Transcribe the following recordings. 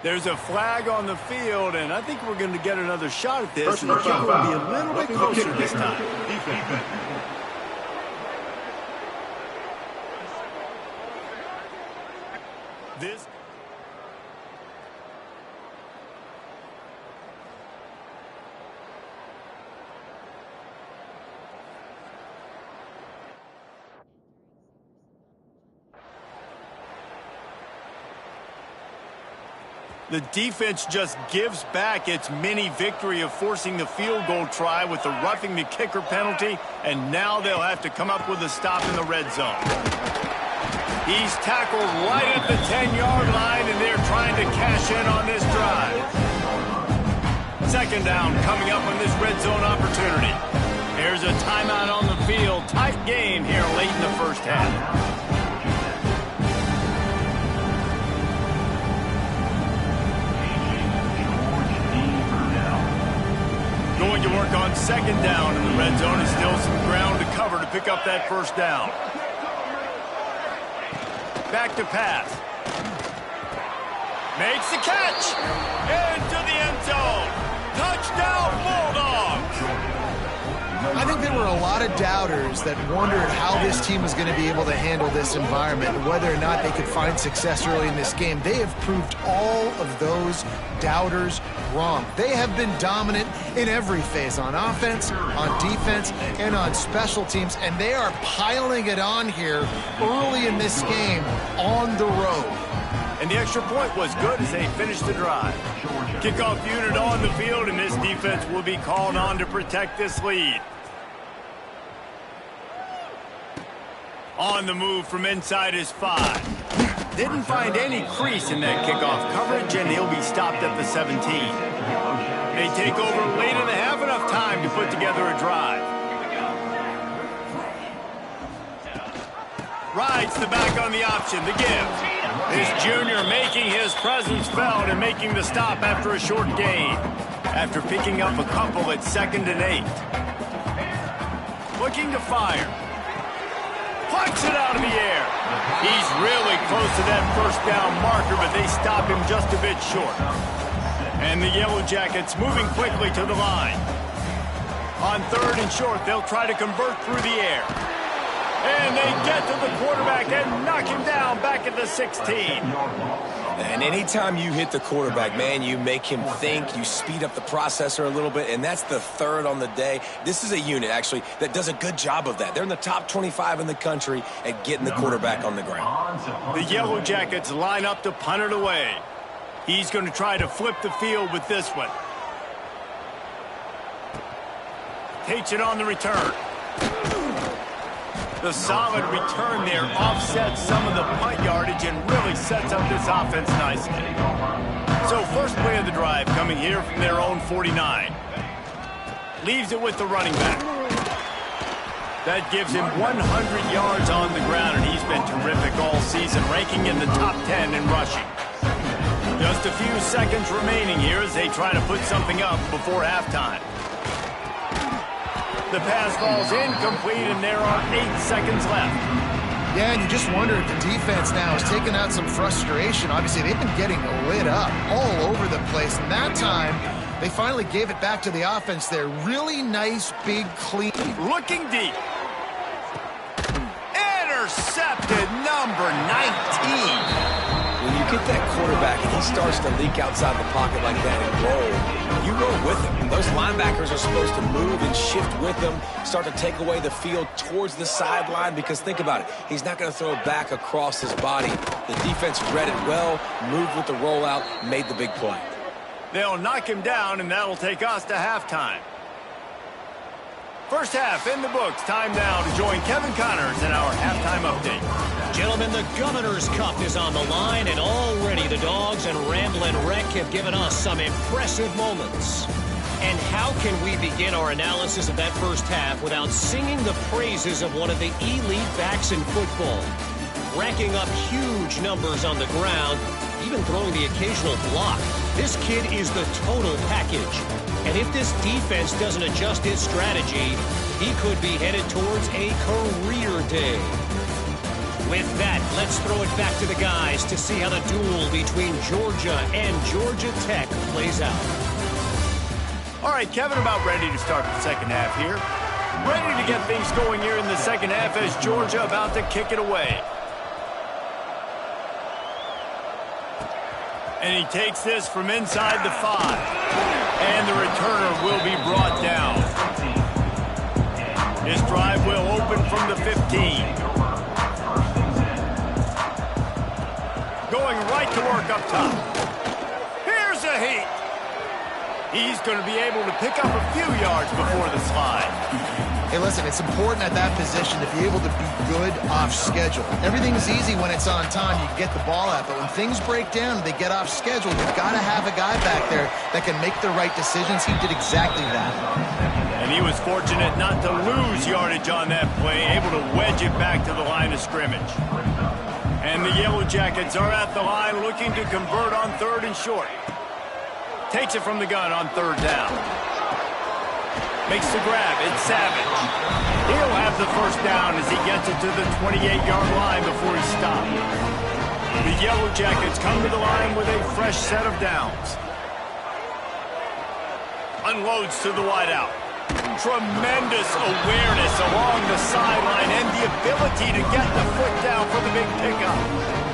There's a flag on the field, and I think we're going to get another shot at this, and the kicker will be a little bit closer this time. The defense just gives back its mini victory of forcing the field goal try with the roughing the kicker penalty, and now they'll have to come up with a stop in the red zone. He's tackled right at the 10-yard line, and they're trying to cash in on this drive. Second down coming up on this red zone opportunity. There's a timeout on the field. Tight game here late in the first half. Going to work on second down in the red zone, and still some ground to cover to pick up that first down. Back to pass. Makes the catch. Into the end zone. Touchdown, Bulldogs. I think there were a lot of doubters that wondered how this team was going to be able to handle this environment and whether or not they could find success early in this game. They have proved all of those doubters wrong. They have been dominant in every phase, on offense, on defense, and on special teams, and they are piling it on here early in this game on the road. And the extra point was good as they finished the drive. Kickoff unit on the field, and this defense will be called on to protect this lead. On the move from inside his 5. Didn't find any crease in that kickoff coverage, and he'll be stopped at the 17. They take over late in the half, enough time to put together a drive. Rides the back on the option, the give. This junior making his presence felt and making the stop after a short gain. After picking up a couple at 2nd and 8. Looking to fire. Plucks it out of the air. He's really close to that first down marker, but they stop him just a bit short. And the Yellow Jackets moving quickly to the line. On 3rd and short, they'll try to convert through the air. And they get to the quarterback and knock him down back at the 16. And anytime you hit the quarterback, man, you make him think, you speed up the processor a little bit, and that's the 3rd on the day. This is a unit, actually, that does a good job of that. They're in the top 25 in the country at getting the quarterback on the ground. The Yellow Jackets line up to punt it away. He's going to try to flip the field with this one. Takes it on the return. The solid return there offsets some of the punt yardage and really sets up this offense nicely. So first play of the drive coming here from their own 49. Leaves it with the running back. That gives him 100 yards on the ground, and he's been terrific all season, ranking in the top 10 in rushing. Just a few seconds remaining here as they try to put something up before halftime. The pass falls incomplete, and there are 8 seconds left. Yeah, and you just wonder if the defense now is taking out some frustration. Obviously, they've been getting lit up all over the place, and that time, they finally gave it back to the offense there. Really nice, big, clean. Looking deep. Intercepted, number 19. When you get that quarterback and he starts to leak outside the pocket like that and roll, you roll with him. And those linebackers are supposed to move and shift with him, start to take away the field towards the sideline, because think about it, he's not going to throw it back across his body. The defense read it well, moved with the rollout, made the big play. They'll knock him down, and that'll take us to halftime. First half in the books. Time now to join Kevin Connors in our halftime update. Gentlemen, the Governor's Cup is on the line, and already the Dogs and Ramblin' Wreck have given us some impressive moments. And how can we begin our analysis of that first half without singing the praises of one of the elite backs in football? Racking up huge numbers on the ground, even throwing the occasional block. This kid is the total package. And if this defense doesn't adjust its strategy, he could be headed towards a career day. With that, let's throw it back to the guys to see how the duel between Georgia and Georgia Tech plays out. All right, Kevin, about ready to start the second half here. Ready to get things going here in the second half as Georgia about to kick it away. And he takes this from inside the 5. And the returner will be brought down. This drive will open from the 15. Going right to work up top. Here's a heat. He's going to be able to pick up a few yards before the slide. Hey, listen, it's important at that position to be able to be good off schedule. Everything's easy when it's on time. You can get the ball out, but when things break down, they get off schedule. You've got to have a guy back there that can make the right decisions. He did exactly that. And he was fortunate not to lose yardage on that play, able to wedge it back to the line of scrimmage. And the Yellow Jackets are at the line looking to convert on 3rd and short. Takes it from the gun on 3rd down. Makes the grab. It's Savage. He'll have the first down as he gets it to the 28-yard line before he stopped. The Yellow Jackets come to the line with a fresh set of downs. Unloads to the wideout. Tremendous awareness along the sideline and the ability to get the foot down for the big pickup.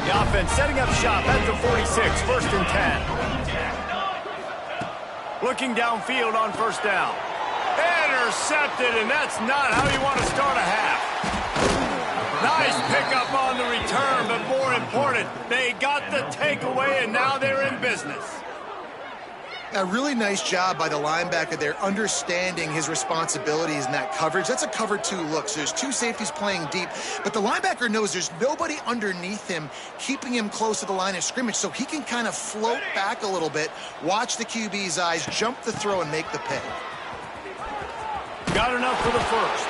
The offense setting up shop at the 46, 1st and 10. Looking downfield on 1st down. Intercepted, and that's not how you want to start a half. Nice pickup on the return, but more important, they got the takeaway, and now they're in business. A really nice job by the linebacker there, understanding his responsibilities in that coverage. That's a cover 2 look, so there's 2 safeties playing deep, but the linebacker knows there's nobody underneath him keeping him close to the line of scrimmage, so he can kind of float back a little bit, watch the QB's eyes, jump the throw, and make the pick. Got enough for the first.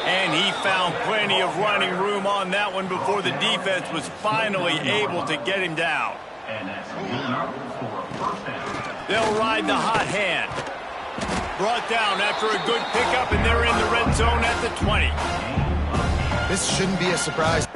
And he found plenty of running room on that one before the defense was finally able to get him down. They'll ride the hot hand. Brought down after a good pickup, and they're in the red zone at the 20. This shouldn't be a surprise.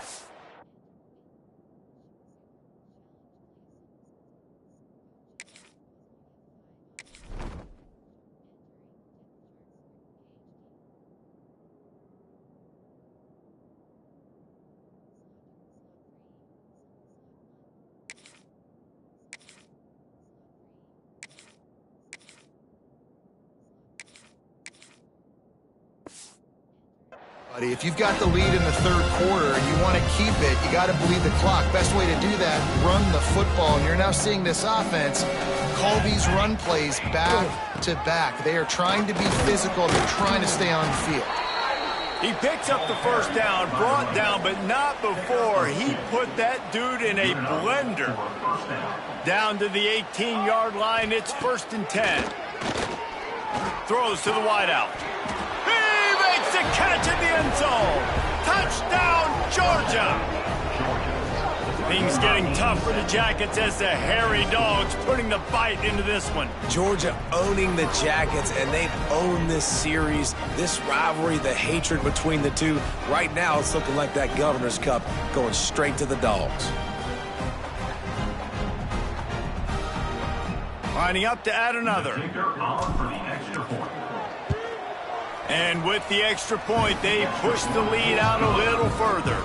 If you've got the lead in the 3rd quarter and you want to keep it, you got to bleed the clock. Best way to do that, run the football. And you're now seeing this offense call these run plays back to back. They are trying to be physical. They're trying to stay on the field. He picks up the first down, brought down, but not before he put that dude in a blender. Down to the 18-yard line, it's 1st and 10. Throws to the wideout. The catch in the end zone. Touchdown, Georgia. Things getting tough for the Jackets as the hairy dogs putting the bite into this one. Georgia owning the Jackets, and they've owned this series, this rivalry, the hatred between the two. Right now, it's looking like that Governor's Cup going straight to the Dogs. Lining up to add another. And with the extra point, they push the lead out a little further.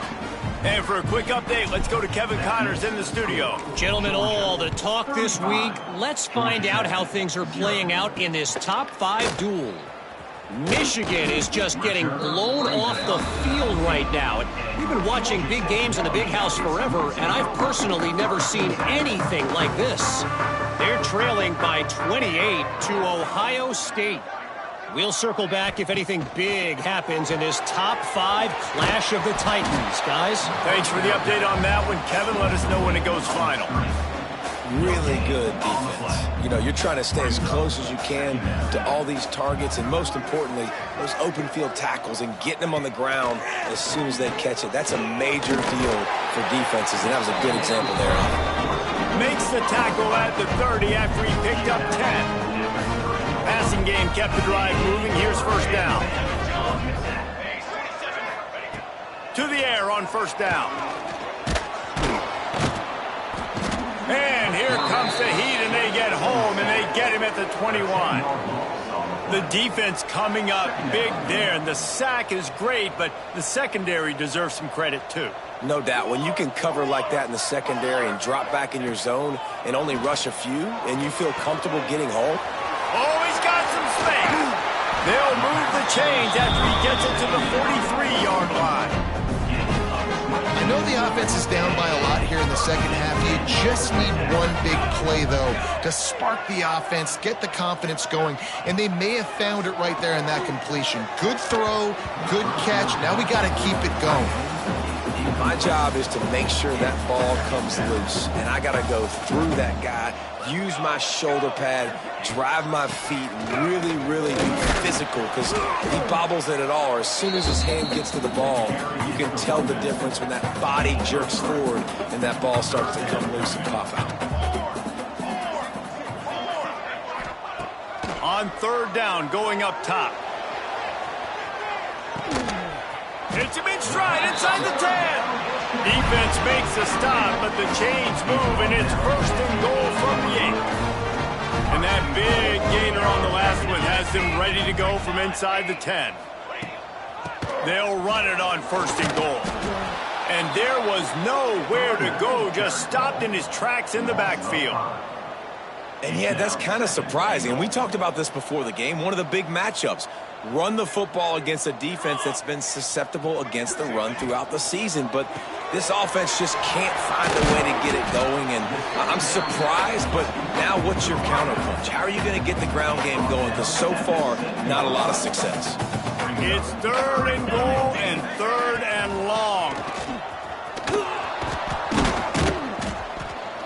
And for a quick update, let's go to Kevin Connors in the studio. Gentlemen, all the talk this week, let's find out how things are playing out in this top 5 duel. Michigan is just getting blown off the field right now. We've been watching big games in the big house forever, and I've personally never seen anything like this. They're trailing by 28 to Ohio State. We'll circle back if anything big happens in this top 5 clash of the Titans, guys. Thanks for the update on that one, Kevin. Let us know when it goes final. Really good defense. You know, you're trying to stay as close as you can to all these targets, and most importantly, those open field tackles and getting them on the ground as soon as they catch it. That's a major deal for defenses, and that was a good example there. Makes the tackle at the 30 after he picked up 10. Passing game kept the drive moving. Here's 1st down. to the air on first down. And here comes the heat, and they get home, and they get him at the 21. The defense coming up big there, and the sack is great, but the secondary deserves some credit too. No doubt. When you can cover like that in the secondary and drop back in your zone and only rush a few, and you feel comfortable getting home. Oh, he's got some space. They'll move the chains after he gets it to the 43-yard line. I know the offense is down by a lot here in the second half. You just need one big play, though, to spark the offense, get the confidence going, and they may have found it right there in that completion. Good throw, good catch. Now we got to keep it going. My job is to make sure that ball comes loose, and I got to go through that guy, use my shoulder pad, drive my feet, really, really be physical, because if he bobbles it at all, or as soon as his hand gets to the ball, you can tell the difference when that body jerks forward and that ball starts to come loose and pop out. On third down, going up top. Hits him in stride inside the 10. Defense makes a stop, but the chains move, and it's first and goal from the 8. And that big gainer on the last one has them ready to go from inside the 10. They'll run it on first and goal. And there was nowhere to go, just stopped in his tracks in the backfield. And yeah, that's kind of surprising. We talked about this before the game. One of the big matchups. Run the football against a defense that's been susceptible against the run throughout the season. But this offense just can't find a way to get it going. And I'm surprised, but now what's your counterpunch? How are you going to get the ground game going? Because so far, not a lot of success. It's third and goal and third and long.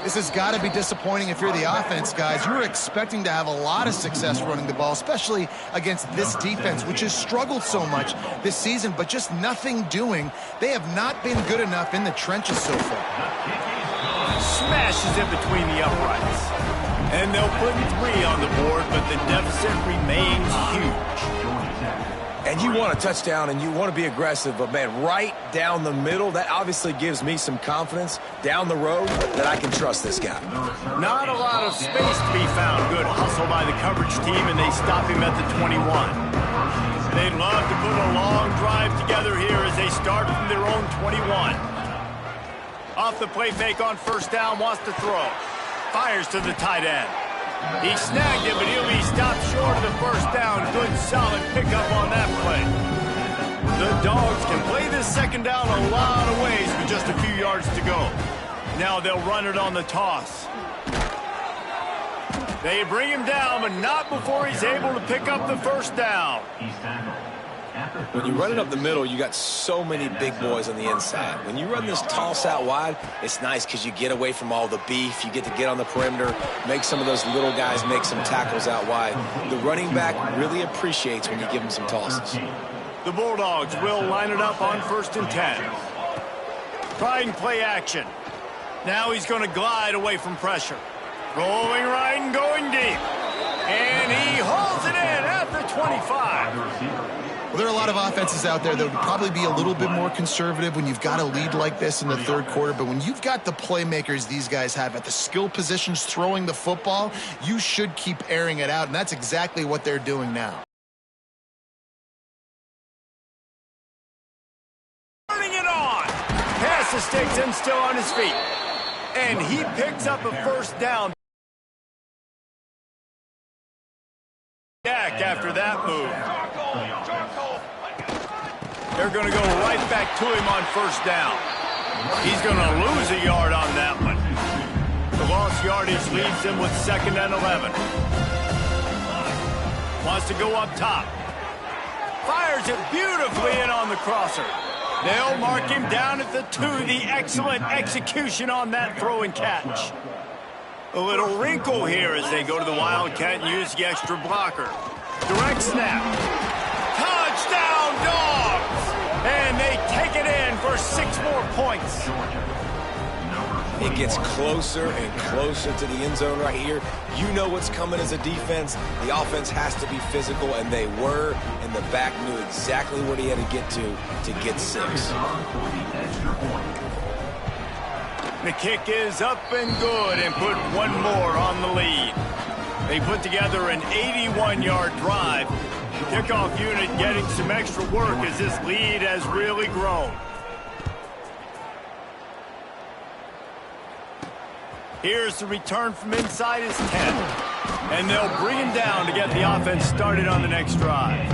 This has got to be disappointing if you're the offense, guys. You were expecting to have a lot of success running the ball, especially against this defense, which has struggled so much this season, but just nothing doing. They have not been good enough in the trenches so far. Smashes in between the uprights. And they'll put 3 on the board, but the deficit remains huge. And you want a touchdown and you want to be aggressive, but man, right down the middle, that obviously gives me some confidence down the road that I can trust this guy. Not a lot of space to be found. Good hustle by the coverage team, and they stop him at the 21. They'd love to put a long drive together here as they start from their own 21. Off the play fake on first down, wants to throw. Fires to the tight end. He snagged it, but he'll be stopped short of the first down. Good, solid pickup on that play. The Dogs can play this second down a lot of ways with just a few yards to go. Now they'll run it on the toss. They bring him down, but not before he's able to pick up the first down. When you run it up the middle, you got so many big boys on the inside. When you run this toss out wide, it's nice because you get away from all the beef. You get to get on the perimeter, make some of those little guys make some tackles out wide. The running back really appreciates when you give him some tosses. The Bulldogs will line it up on first and 10. Trying play action. Now he's going to glide away from pressure. Rolling right and going deep. And he hauls it in at the 25. Well, there are a lot of offenses out there that would probably be a little bit more conservative when you've got a lead like this in the third quarter. But when you've got the playmakers these guys have at the skill positions throwing the football, you should keep airing it out. And that's exactly what they're doing now. Turning it on. Pass the sticks and still on his feet. And he picks up a first down. Back after that move. They're going to go right back to him on first down. He's going to lose a yard on that one. The lost yardage leaves him with second and 11. Wants to go up top. Fires it beautifully in on the crosser. They'll mark him down at the 2. The excellent execution on that throw and catch. A little wrinkle here as they go to the Wildcat and use the extra blocker. Direct snap. Touchdown, Dogs! And they take it in for 6 more points. It gets closer and closer to the end zone right here. You know what's coming as a defense. The offense has to be physical, and they were, and the back knew exactly what he had to get 6. The kick is up and good and put one more on the lead. They put together an 81-yard drive. The kickoff unit getting some extra work as this lead has really grown. Here's the return from inside his 10. And they'll bring him down to get the offense started on the next drive.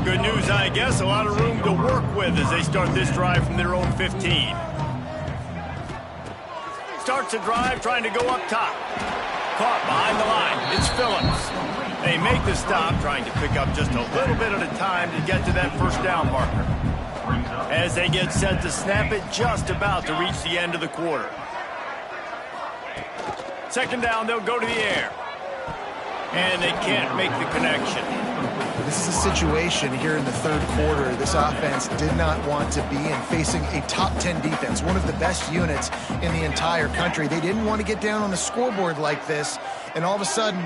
Good news, I guess, a lot of room to work with as they start this drive from their own 15. Starts a drive trying to go up top. Caught behind the line. It's Phillips. They make the stop, trying to pick up just a little bit at a time to get to that first down marker. As they get set to snap it, just about to reach the end of the quarter. Second down, they'll go to the air. And they can't make the connection. This is a situation here in the third quarter this offense did not want to be in, facing a top 10 defense, one of the best units in the entire country. They didn't want to get down on the scoreboard like this and all of a sudden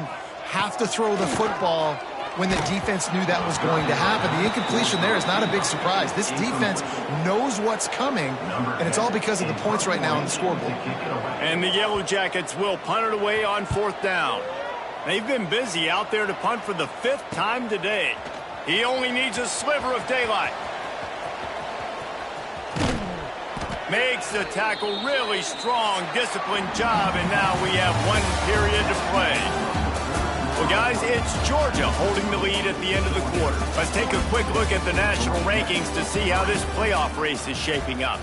have to throw the football when the defense knew that was going to happen. The incompletion there is not a big surprise. This defense knows what's coming, and it's all because of the points right now on the scoreboard. And the Yellow Jackets will punt it away on 4th down. They've been busy out there to punt for the 5th time today. He only needs a sliver of daylight. Makes the tackle, really strong, disciplined job, and now we have 1 period to play. Well, guys, it's Georgia holding the lead at the end of the quarter. Let's take a quick look at the national rankings to see how this playoff race is shaping up.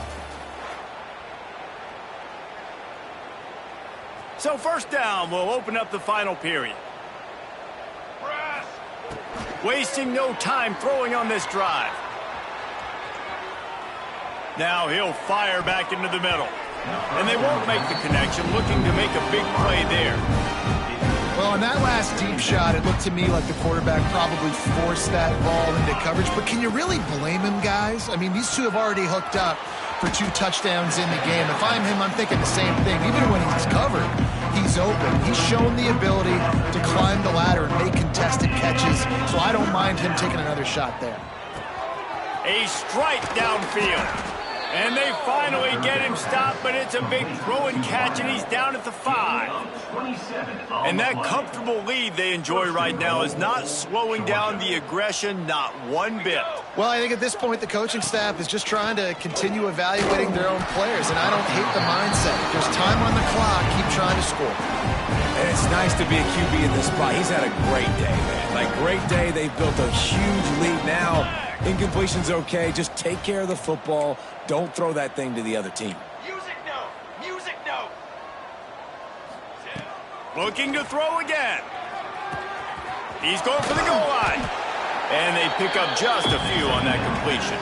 So first down will open up the final period. Wasting no time throwing on this drive. Now he'll fire back into the middle. And they won't make the connection, looking to make a big play there. Well, on that last deep shot, it looked to me like the quarterback probably forced that ball into coverage. But can you really blame him, guys? I mean, these two have already hooked up for 2 touchdowns in the game. If I'm him, I'm thinking the same thing. Even when he's covered, he's open. He's shown the ability to climb the ladder and make contested catches, so I don't mind him taking another shot there. A strike downfield. And they finally get him stopped, but it's a big throw and catch, and he's down at the 5. And that comfortable lead they enjoy right now is not slowing down the aggression, not one bit. Well, I think at this point the coaching staff is just trying to continue evaluating their own players, and I don't hate the mindset. If there's time on the clock, keep trying to score. And it's nice to be a QB in this spot. He's had a great day, man. Like, great day. They've built a huge lead now. Incompletion's okay. Just take care of the football. Don't throw that thing to the other team. Music no. Music no. Looking to throw again. He's going for the goal line. And they pick up just a few on that completion.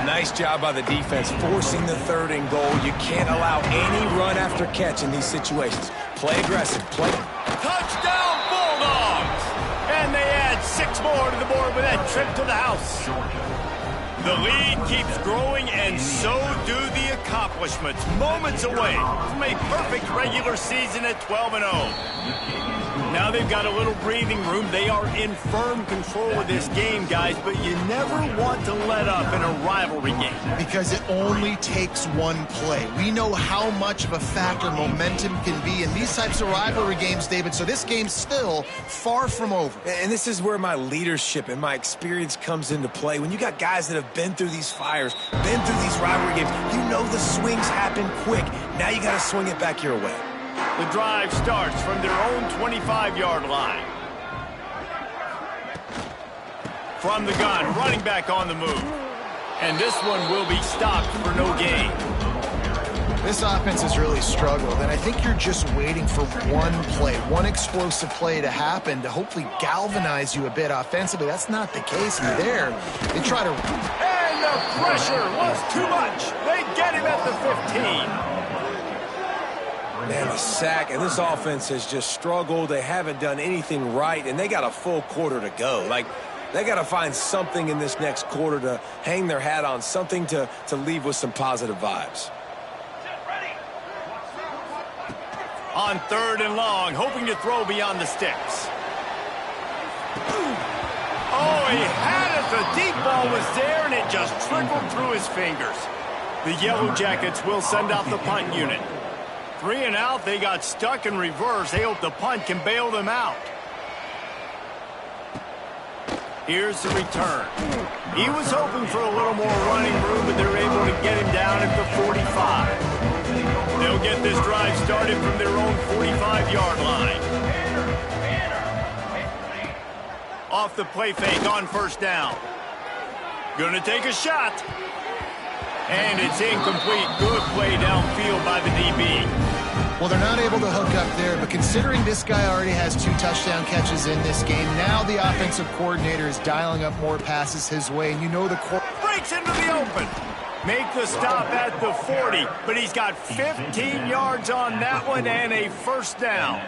Nice job by the defense forcing the 3rd and goal. You can't allow any run after catch in these situations. Play aggressive. Play. Touchdown Bulldogs! And they add 6 more to the board with that trip to the house. The lead keeps growing, and so do the accomplishments. Moments away from a perfect regular season at 12-0. Now they've got a little breathing room. They are in firm control of this game, guys, but you never want to let up in a rivalry game. Because it only takes one play. We know how much of a factor momentum can be in these types of rivalry games, David, so this game's still far from over. And this is where my leadership and my experience comes into play. When you got guys that have been through these fires, been through these rivalry games, you know the swings happen quick. Now you got to swing it back your way. The drive starts from their own 25-yard line. From the gun, running back on the move. And this one will be stopped for no gain. This offense has really struggled, and I think you're just waiting for one play, one explosive play to happen to hopefully galvanize you a bit offensively. That's not the case there. They try to... And the pressure was too much. They get him at the 15. Man, the sack, and this offense has just struggled. They haven't done anything right, and they got a full quarter to go. Like, they got to find something in this next quarter to hang their hat on, something to leave with some positive vibes. On 3rd and long, hoping to throw beyond the sticks. Oh, he had it. The deep ball was there, and it just trickled through his fingers. The Yellow Jackets will send out the punt unit. 3 and out, they got stuck in reverse. They hope the punt can bail them out. Here's the return. He was hoping for a little more running room, but they're able to get him down at the 45. They'll get this drive started from their own 45-yard line. Off the play fake on 1st down. Gonna take a shot. And it's incomplete. Good play downfield by the DB. Well, they're not able to hook up there, but considering this guy already has 2 touchdown catches in this game, now the offensive coordinator is dialing up more passes his way, and you know the breaks into the open. Make the stop at the 40, but he's got 15 yards on that one and a 1st down.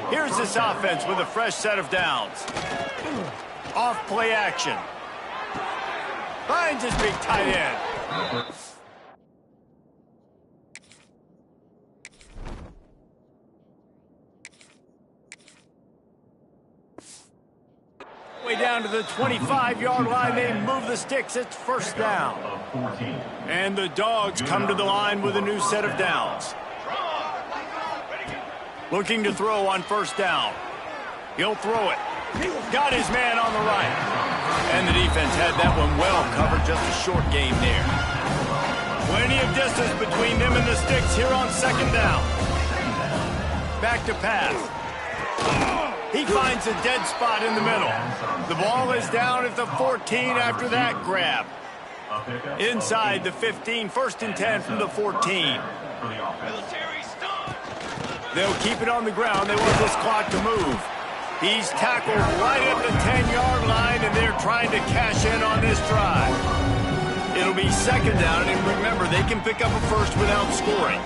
Here's this offense with a fresh set of downs. Off play action. Finds his big tight end. Way down to the 25-yard line, they move the sticks. It's 1st down. And the Dogs come to the line with a new set of downs. Looking to throw on 1st down. He'll throw it. Got his man on the right. And the defense had that one well covered. Just a short game there. Plenty of distance between them and the sticks here on 2nd down. Back to pass. He finds a dead spot in the middle. The ball is down at the 14 after that grab. Inside the 15, 1st and 10 from the 14. They'll keep it on the ground. They want this clock to move. He's tackled right at the 10-yard line, and they're trying to cash in on this drive. It'll be 2nd down, and remember, they can pick up a 1st without scoring.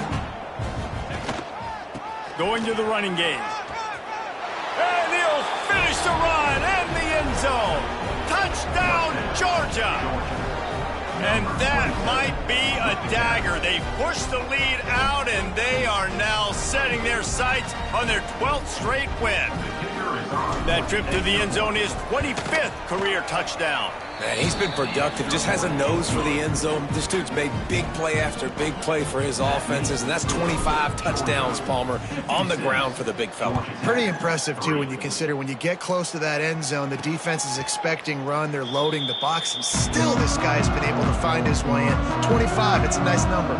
Going to the running game. And he'll finish the run in the end zone. Touchdown, Georgia. And that might be a dagger. They've pushed the lead out, and they are now setting their sights on their 12th straight win. That trip to the end zone is 25th career touchdown. Man, he's been productive, just has a nose for the end zone. This dude's made big play after big play for his offenses, and that's 25 touchdowns, Palmer, on the ground for the big fella. Pretty impressive, too, when you consider when you get close to that end zone, the defense is expecting run, they're loading the box, and still this guy's been able to find his way in. 25, it's a nice number.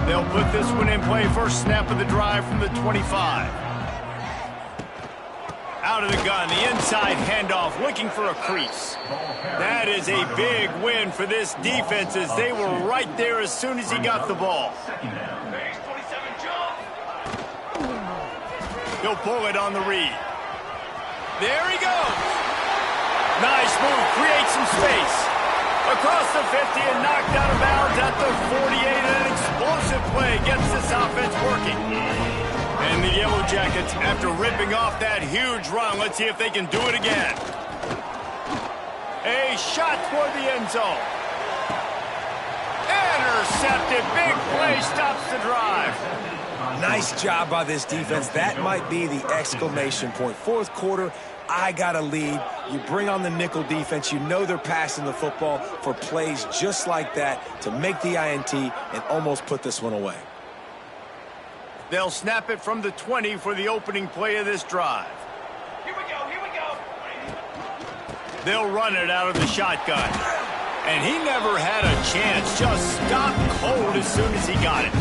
They'll put this one in play. 1st snap of the drive from the 25. Out of the gun, the inside handoff, looking for a crease. That is a big win for this defense as they were right there as soon as he got the ball. He'll pull it on the read. There he goes. Nice move, creates some space. Across the 50 and knocked out of bounds at the 48. An explosive play gets this offense working. And the Yellow Jackets, after ripping off that huge run, let's see if they can do it again. A shot toward the end zone. Intercepted. Big play stops the drive. Nice job by this defense. That might be the exclamation point. 4th quarter, I got a lead. You bring on the nickel defense. You know they're passing the football for plays just like that to make the INT and almost put this one away. They'll snap it from the 20 for the opening play of this drive. Here we go, here we go. They'll run it out of the shotgun. And he never had a chance. Just stopped cold as soon as he got it.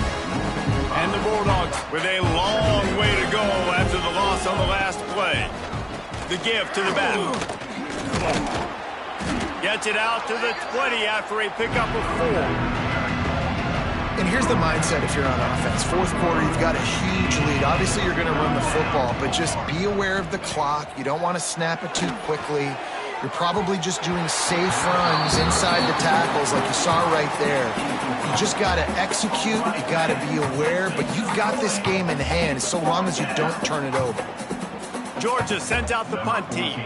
And the Bulldogs with a long way to go after the loss on the last play. The give to the back. Gets it out to the 20 after a pickup of 4. And here's the mindset if you're on offense. 4th quarter, you've got a huge lead. Obviously, you're going to run the football, but just be aware of the clock. You don't want to snap it too quickly. You're probably just doing safe runs inside the tackles like you saw right there. You just got to execute. You got to be aware, but you've got this game in hand so long as you don't turn it over. Georgia sends out the punt team.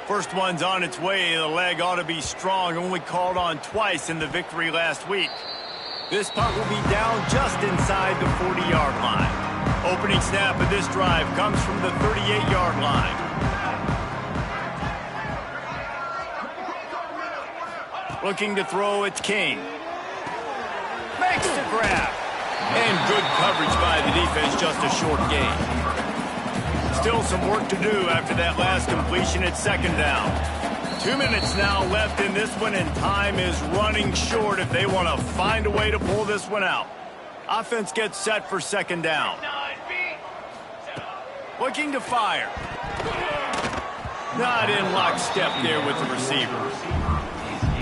First one's on its way. The leg ought to be strong. Only called on twice in the victory last week. This punt will be down just inside the 40-yard line. Opening snap of this drive comes from the 38-yard line. Looking to throw, it's King. Makes the grab. And good coverage by the defense, just a short gain. Still some work to do after that last completion at second down. 2 minutes now left in this one, and time is running short if they want to find a way to pull this one out. Offense gets set for second down. Looking to fire. Not in lockstep there with the receiver.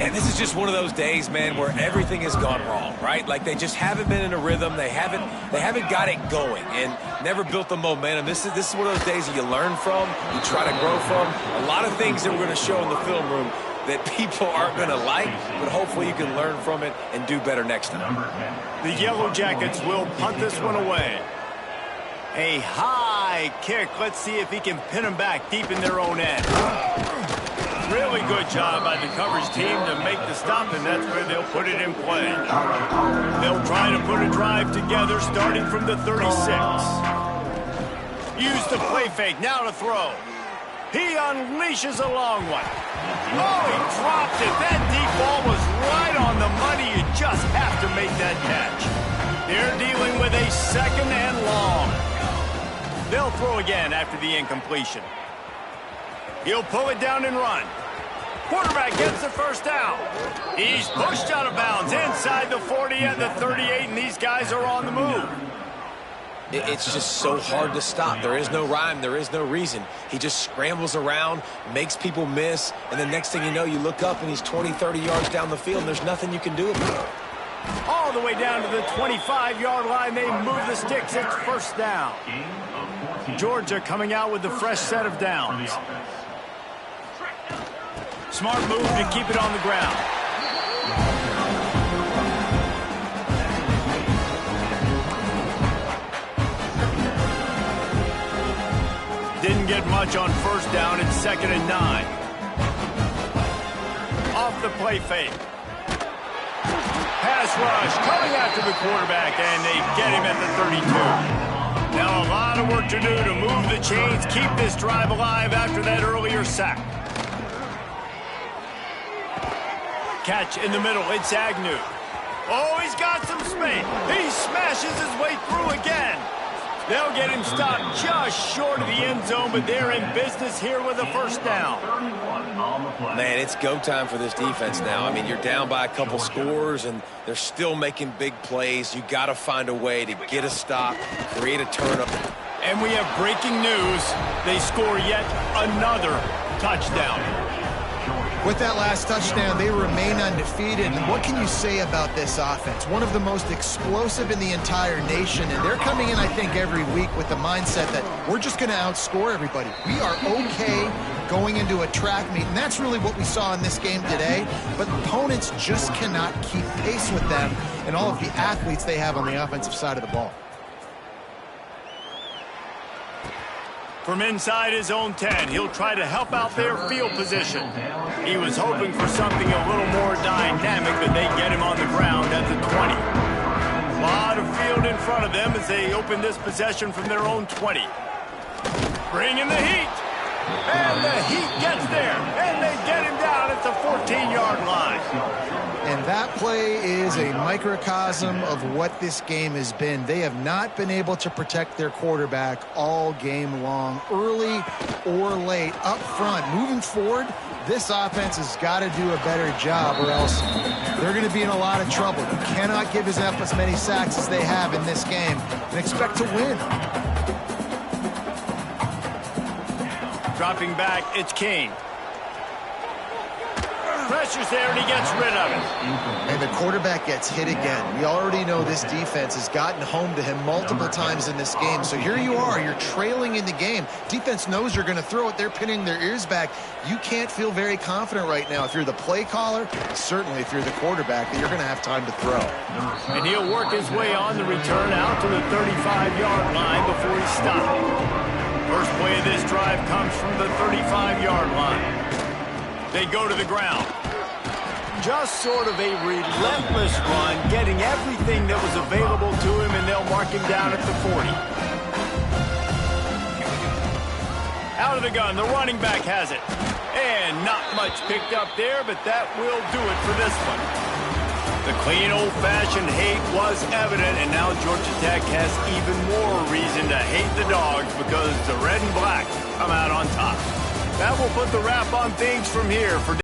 And this is just one of those days, man, where everything has gone wrong, right? Like they just haven't been in a rhythm. They haven't got it going and never built the momentum. This is one of those days that you learn from, you try to grow from. A lot of things that we're going to show in the film room that people aren't going to like, but hopefully you can learn from it and do better next time. The Yellow Jackets will punt this one away. A high kick. Let's see if he can pin them back deep in their own end. Really good job by the coverage team to make the stop, and that's where they'll put it in play. They'll try to put a drive together starting from the 36. Use the play fake, now to throw. He unleashes a long one. Oh, he dropped it. That deep ball was right on the money. You just have to make that catch. They're dealing with a second and long. They'll throw again after the incompletion. He'll pull it down and run. Quarterback gets the first down. He's pushed out of bounds inside the 40 and the 38, and these guys are on the move. It's just so hard to stop. There is no rhyme. There is no reason. He just scrambles around, makes people miss, and the next thing you know, you look up and he's 20, 30 yards down the field, and there's nothing you can do about it. All the way down to the 25-yard line, they move the sticks. It's first down. Georgia coming out with the fresh set of downs. Smart move to keep it on the ground. Didn't get much on first down. It's 2nd and 9. Off the play fake. Pass rush coming after the quarterback, and they get him at the 32. Now a lot of work to do to move the chains, keep this drive alive after that earlier sack. Catch in the middle, it's Agnew. Oh, he's got some space. He smashes his way through again. They'll get him stopped just short of the end zone, but they're in business here with a first down. Man, it's go time for this defense now. I mean, you're down by a couple scores, and they're still making big plays. You got to find a way to get a stop, create a turnover. And we have breaking news. They score yet another touchdown. With that last touchdown, they remain undefeated. And what can you say about this offense? One of the most explosive in the entire nation. And they're coming in, I think, every week with the mindset that we're just going to outscore everybody. We are okay going into a track meet. And that's really what we saw in this game today. But opponents just cannot keep pace with them and all of the athletes they have on the offensive side of the ball. From inside his own 10, he'll try to help out their field position. He was hoping for something a little more dynamic, but they get him on the ground at the 20. A lot of field in front of them as they open this possession from their own 20. Bring in the heat. And the heat gets there. And they get him down at the 14-yard line. And that play is a microcosm of what this game has been. They have not been able to protect their quarterback all game long, early or late, up front. Moving forward, this offense has got to do a better job, or else they're going to be in a lot of trouble. You cannot give up as many sacks as they have in this game and expect to win. Dropping back, it's King. Pressure's there, and he gets rid of it. And the quarterback gets hit again. We already know this defense has gotten home to him multiple times in this game. So here you are, you're trailing in the game. Defense knows you're going to throw it. They're pinning their ears back. You can't feel very confident right now if you're the play caller, certainly if you're the quarterback, that you're going to have time to throw. And he'll work his way on the return out to the 35-yard line before he's stopped. First play of this drive comes from the 35-yard line. They go to the ground. Just sort of a relentless run, getting everything that was available to him, and they'll mark him down at the 40. Out of the gun, the running back has it. And not much picked up there, but that will do it for this one. The clean, old-fashioned hate was evident, and now Georgia Tech has even more reason to hate the Dogs because the red and black come out on top. That will put the wrap on things from here for